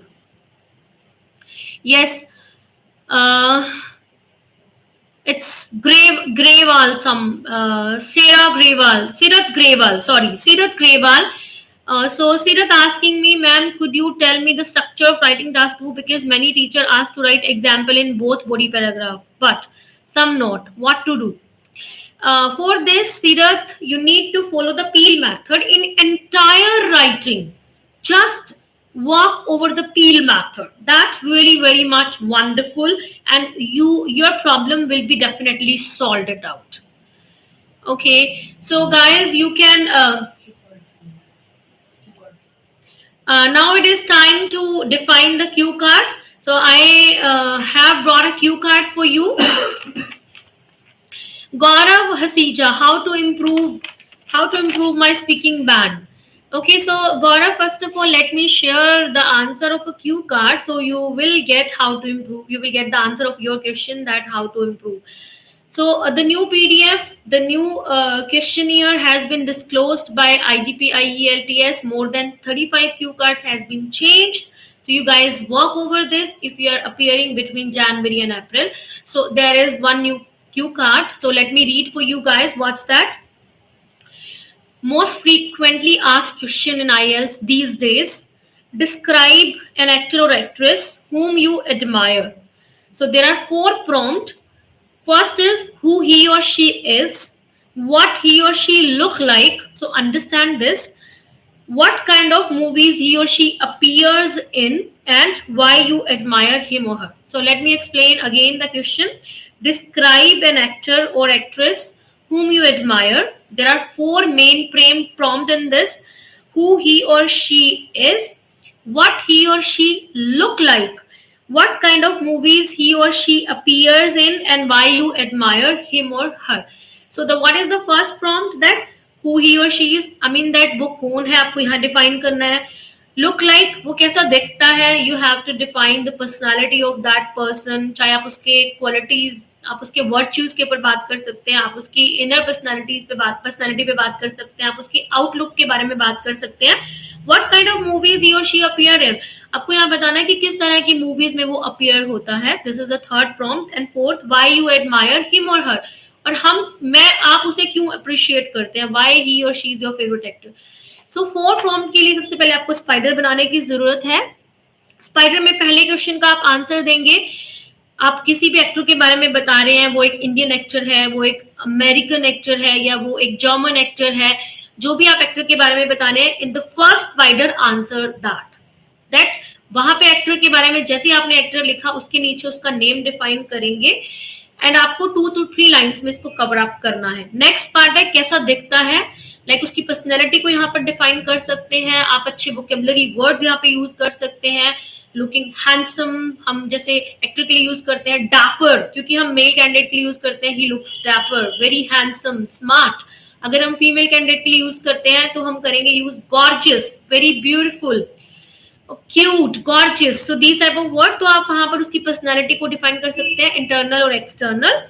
Yes, uh, it's Grewal, Sirat Grewal, sorry, Sirat Grewal. So Sirat asking me, ma'am, could you tell me the structure of writing task 2, because many teacher asked to write example in both body paragraph, but some not. What to do? For this, Sirat, you need to follow the peel method in entire writing. Just walk over the peel method. That's really very much wonderful, and your problem will be definitely solved it out. Okay, so guys, you can. Now it is time to define the cue card. So I have brought a cue card for you. Gaurav Hasija, how to improve my speaking band. Okay, so Gaurav, first of all, let me share the answer of a cue card. So you will get how to improve. You will get the answer of your question, that how to improve. So the new PDF, the new questionnaire has been disclosed by IDP IELTS. More than 35 cue cards has been changed. So you guys work over this if you are appearing between January and April. So there is one new cue card. So let me read for you guys. What's that? Most frequently asked question in IELTS these days: describe an actor or actress whom you admire. So there are 4 prompts. First is who he or she is, what he or she look like. So understand this. What kind of movies he or she appears in, and why you admire him or her. So let me explain again the question. Describe an actor or actress whom you admire. There are 4 main prompt in this. Who he or she is, what he or she look like, what kind of movies he or she appears in, and why you admire him or her. So the what is the first prompt? That who he or she is, I mean that वो कौन है आपको यहाँ define करना है. Look like, वो कैसा दिखता है. You have to define the personality of that person. चाहे आप उसके qualities, आप उसके virtues के ऊपर बात कर सकते हैं, आप उसकी inner personality पे बात कर सकते हैं, आप उसकी outlook के बारे में बात कर सकते हैं. What kind of movies he or she appear in? आपको यहाँ बताना है कि किस तरह की movies में वो appear होता है. This is the third prompt. And fourth, why you admire him or her. और आप उसे क्यों appreciate करते हैं. Why he or she is your favorite actor. So 4 prompt के लिए सबसे पहले आपको स्पाइडर बनाने की जरूरत है. स्पाइडर में पहले क्वेश्चन का आप आंसर देंगे. आप किसी भी एक्टर के बारे में बता रहे हैं, वो एक इंडियन एक्टर है, वो एक अमेरिकन एक्टर है, या वो एक जर्मन एक्टर है. जो भी आप एक्टर के बारे में बताने हैं, in the first spider answer that वहां पे एक्टर के बारे में जैसे आपने एक्टर लिखा उसके नीचे उसका नेम डिफाइन करेंगे, एंड आपको 2 to 3 लाइंस में इसको कवर अप करना है. नेक्स्ट पार्ट है कैसा दिखता है. लाइक उसकी पर्सनैलिटी को यहाँ पर डिफाइन कर सकते हैं आप. अच्छे वोकेबुलरी वर्ड्स यहाँ पे यूज कर सकते हैं. लुकिंग हैंडसम हम जैसे एक्टर के लिए यूज करते हैं. डैपर क्योंकि हम मेल कैंडिडेट के लिए यूज करते हैं. He looks dapper, very handsome, smart. अगर हम फीमेल कैंडिडेट के लिए यूज करते हैं तो हम करेंगे use gorgeous, very beautiful, cute, gorgeous, so these type of word. तो आप वहां पर उसकी पर्सनैलिटी को डिफाइन कर सकते हैं, इंटरनल और एक्सटर्नल।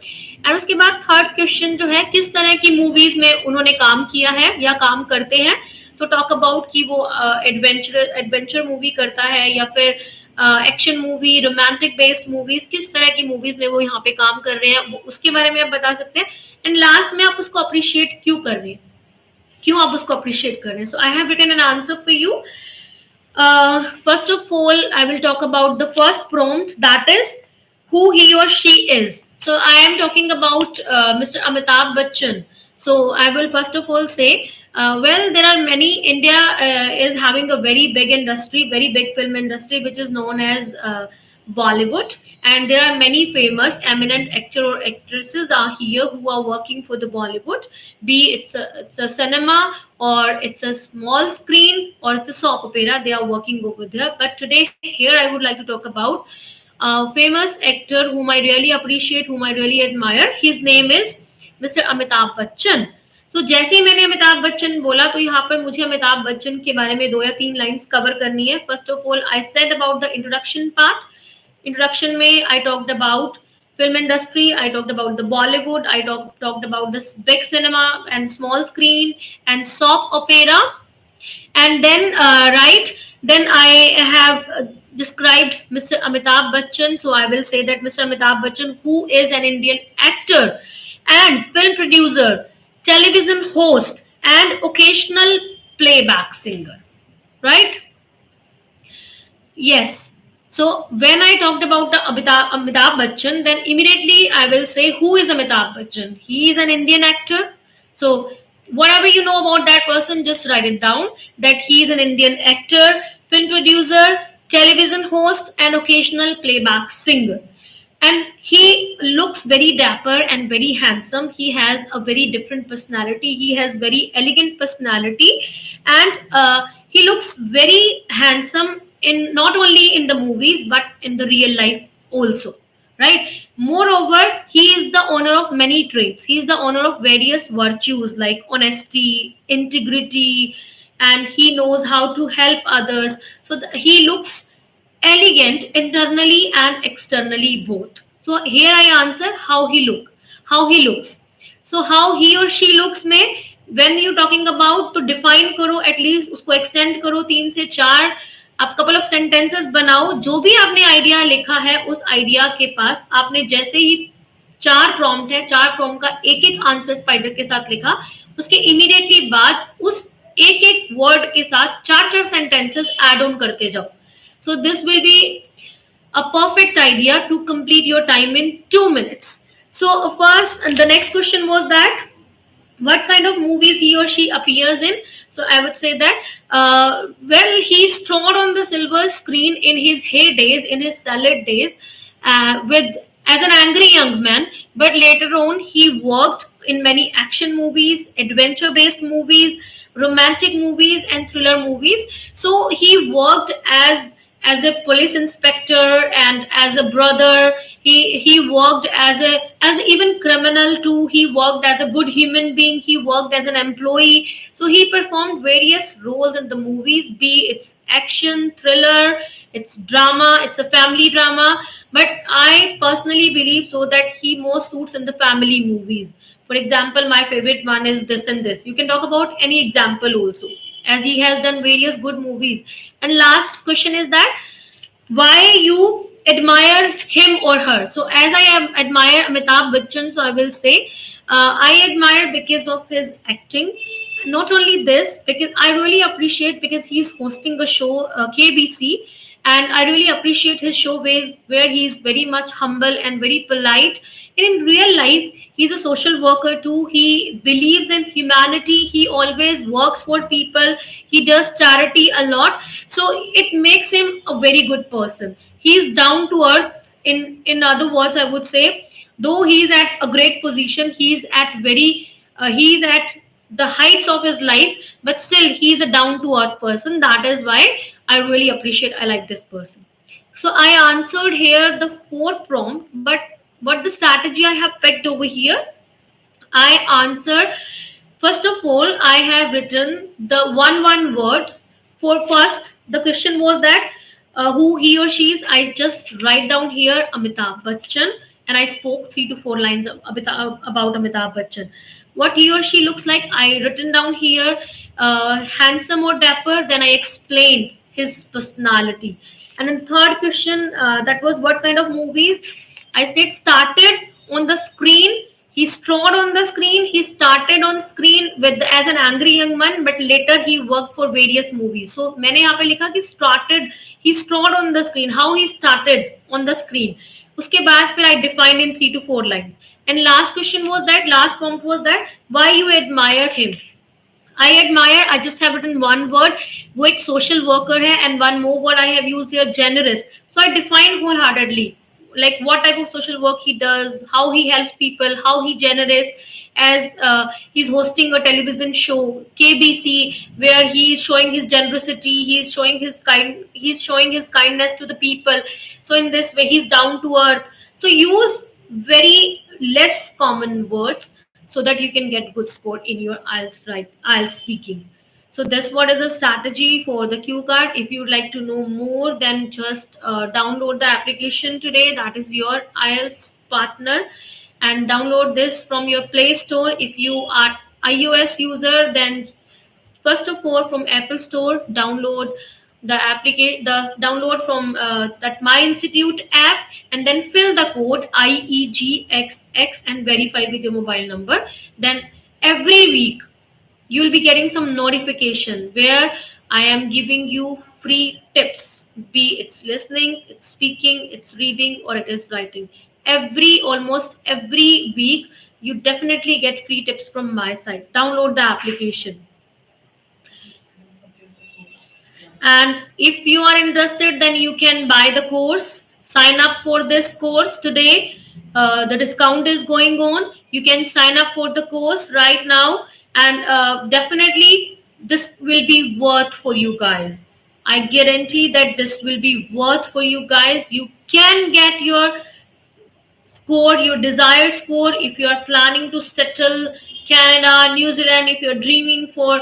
एंड उसके बाद थर्ड क्वेश्चन जो है, किस तरह की मूवीज में उन्होंने काम किया है या काम करते हैं। सो टॉक अबाउट कि वो एडवेंचर मूवी करता है या फिर action movie, romantic based movies, किस तरह की मूवीज में वो यहाँ पे काम कर रहे हैं, वो उसके बारे में आप बता सकते हैं। एंड लास्ट में आप उसको अप्रिशिएट क्यों कर रहे हैं, क्यों आप उसको अप्रिशिएट कर रहे हैं। So I have written an answer for you. First of all, I will talk about the first prompt, that is who he or she is. So I am talking about Mr. Amitabh Bachchan. So I will first of all say, well, there are many. India is having a very big industry, very big film industry, which is known as Bollywood, and there are many famous, eminent actor or actresses are here who are working for the Bollywood. Be it's a cinema or it's a small screen or it's a soap opera, they are working over there. But today here I would like to talk about a famous actor whom I really appreciate, whom I really admire. His name is Mr. Amitabh Bachchan. So जैसे ही मैंने अमिताभ बच्चन बोला तो यहाँ पर मुझे अमिताभ बच्चन के बारे में 2 या 3 लाइंस कवर करनी है। First of all I said about the introduction part. Introduction में I talked about film industry, I talked about the Bollywood, I talked about this big cinema and small screen and soap opera. And then right then I have described Mr. Amitabh Bachchan. So I will say that Mr. Amitabh Bachchan, who is an Indian actor and film producer, television host and occasional playback singer, right? Yes. So when I talked about the Amitabh Bachchan, then immediately I will say, who is Amitabh Bachchan? He is an Indian actor. So whatever you know about that person, just write it down. That he is an Indian actor, film producer, television host, and occasional playback singer. And he looks very dapper and very handsome. He has a very different personality. He has very elegant personality, and he looks very handsome in not only in the movies but in the real life also, right? Moreover, he is the owner of many traits. He is the owner of various virtues like honesty, integrity, and he knows how to help others. So he looks elegant internally and externally both. So here I answer how he looks. So how he or she looks में when you talking about तो define करो, at least उसको extend करो 3 से 4, आप couple of sentences बनाओ, जो भी आपने आइडिया लिखा है उस आइडिया के पास आपने जैसे ही 4 प्रॉम्प्ट है, 4 प्रॉम्प्ट का एक एक आंसर स्पाइडर के साथ लिखा, उसके इमीडिएटली बाद उस एक एक वर्ड के साथ 4 सेंटेंसेस एड ऑन करते जाओ. So this will be a perfect idea to complete your time in 2 minutes. So first, and the next question was that what kind of movies he or she appears in. So I would say that well, he strode on the silver screen in his heydays, in his salad days, with as an angry young man, but later on he worked in many action movies, adventure based movies, romantic movies and thriller movies. So he worked as a police inspector and as a brother. He worked as even criminal too. He worked as a good human being. He worked as an employee. So he performed various roles in the movies, be it's action, thriller, it's drama, it's a family drama. But I personally believe so that he most suits in the family movies. For example, my favorite one is this and this. You can talk about any example also, as he has done various good movies. And last question is that why you admire him or her. So as I admire Amitabh Bachchan, so I will say I admire because of his acting. Not only this, because I really appreciate because he's hosting a show KBC, and I really appreciate his show ways where he's very much humble and very polite. And in real life, he's a social worker too. He believes in humanity. He always works for people. He does charity a lot. So it makes him a very good person. He's down to earth. In other words, I would say, though he's at a great position, he's at the heights of his life, but still he's a down to earth person. That is why I really appreciate, I like this person. So I answered here the 4th prompt, but what the strategy I have picked over here, I answered First of all, I have written the one word for first. The question was that who he or she is. I just write down here Amitabh Bachchan, and I spoke 3 to 4 lines about Amitabh Bachchan. What he or she looks like, I written down here, handsome or dapper. Then I explained his personality. And then third question, that was what kind of movies. I said started on the screen. He strode on the screen. He started on screen with as an angry young man, but later he worked for various movies. So मैंने यहाँ पे लिखा कि started, he strode on the screen. How he started on the screen. उसके बाद फिर I defined in 3 to 4 lines. And last question was that, last prompt was that, why you admire him. I admire, I just have written one word, वो एक social worker है, and one more word I have used here, generous. So I define wholeheartedly, like what type of social work he does, how he helps people, how he generous, as he's hosting a television show, KBC, where he is showing his generosity, he's showing his kindness to the people. So in this way, he's down to earth. So use very less common words so that you can get good score in your IELTS speaking. So that's what is the strategy for the cue card. If you would like to know more, then just download the application today. That is your IELTS partner, and download this from your Play Store. If you are iOS user, then first of all from Apple Store, download the download from that My Institute app, and then fill the code IEGXX and verify with your mobile number. Then every week you will be getting some notification where I am giving you free tips, be it's listening, it's speaking, it's reading, or it is writing. Almost every week you definitely get free tips from my side. Download the application. And if you are interested, then you can buy the course, sign up for this course today. The discount is going on. You can sign up for the course right now, and definitely this will be worth for you guys. I guarantee that this will be worth for you guys. You can get your score, your desired score. If you are planning to settle Canada, New Zealand, if you're dreaming for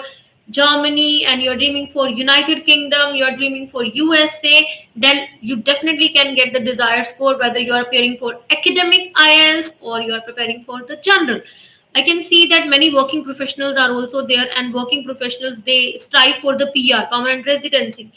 Germany, and you're dreaming for United Kingdom, you're dreaming for USA, then you definitely can get the desired score, whether you are preparing for academic IELTS or you are preparing for the general. I can see that many working professionals are also there, and working professionals, they strive for the PR, permanent residency.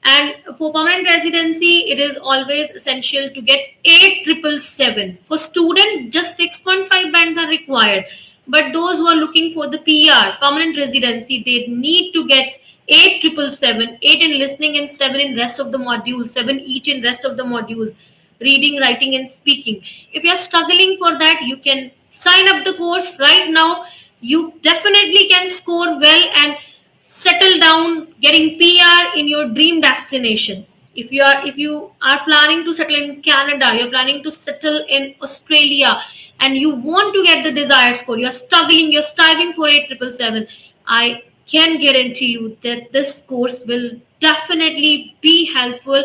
And for permanent residency, it is always essential to get 8777. For student, just 6.5 bands are required. But those who are looking for the PR, permanent residency, they need to get 8777, 8 in listening and 7 in rest of the modules, 7 each in rest of the modules, reading, writing, and speaking. If you are struggling for that, you can sign up the course right now. You definitely can score well and settle down getting PR in your dream destination. If you are planning to settle in Canada, you're planning to settle in Australia, and you want to get the desired score, you're struggling, you're striving for 8777, I can guarantee you that this course will definitely be helpful.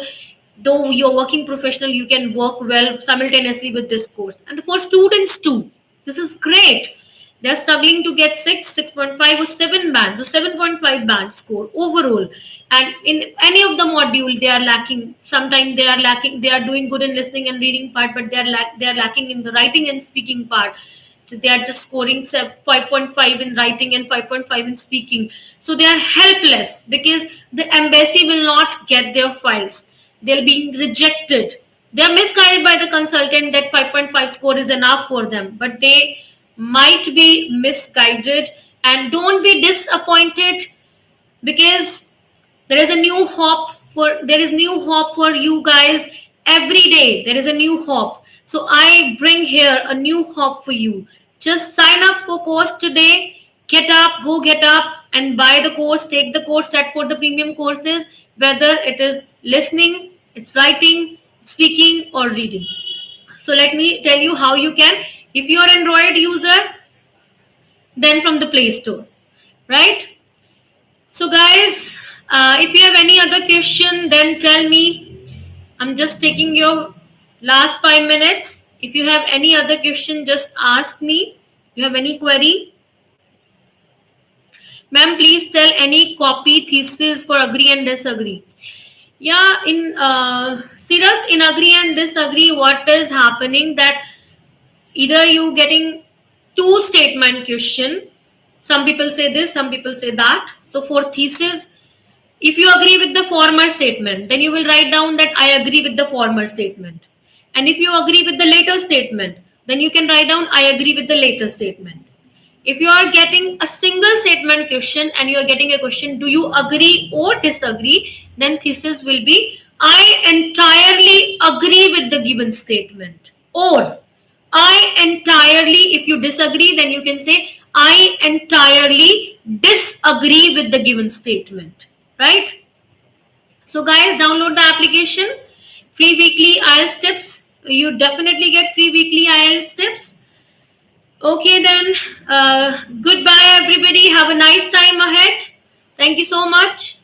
Though you're working professional, you can work well simultaneously with this course. And for students too, this is great. They're struggling to get 6.5, or 7 bands, or 7.5 band score overall. And in any of the module, they are lacking. Sometimes they are lacking. They are doing good in listening and reading part, but they are lacking in the writing and speaking part. So they are just scoring 5.5 in writing and 5.5 in speaking. So they are helpless because the embassy will not get their files. They're being rejected. They are misguided by the consultant that 5.5 score is enough for them, but they might be misguided. And don't be disappointed, because there is new hope for you guys. Every day there is a new hope. So I bring here a new hope for you. Just sign up for course today. Get up and buy the course. Take the course set for the premium courses, whether it is listening, it's writing, speaking, or reading. So let me tell you how you can. If you are Android user, then from the Play Store, right? So guys, if you have any other question, then tell me. I'm just taking your last 5 minutes. If you have any other question, just ask me. You have any query? Ma'am, please tell any copy thesis for agree and disagree. Yeah, in Sirat, in agree and disagree, what is happening that either you getting two statement question. Some people say this, some people say that. So for thesis, if you agree with the former statement, then you will write down that I agree with the former statement. And if you agree with the later statement, then you can write down I agree with the later statement. If you are getting a single statement question and you are getting a question, do you agree or disagree? Then thesis will be, I entirely agree with the given statement. Or, I entirely, if you disagree, then you can say, I entirely disagree with the given statement. Right? So guys, download the application. Free weekly IELTS tips. You definitely get free weekly IELTS tips. Okay then, goodbye everybody. Have a nice time ahead. Thank you so much.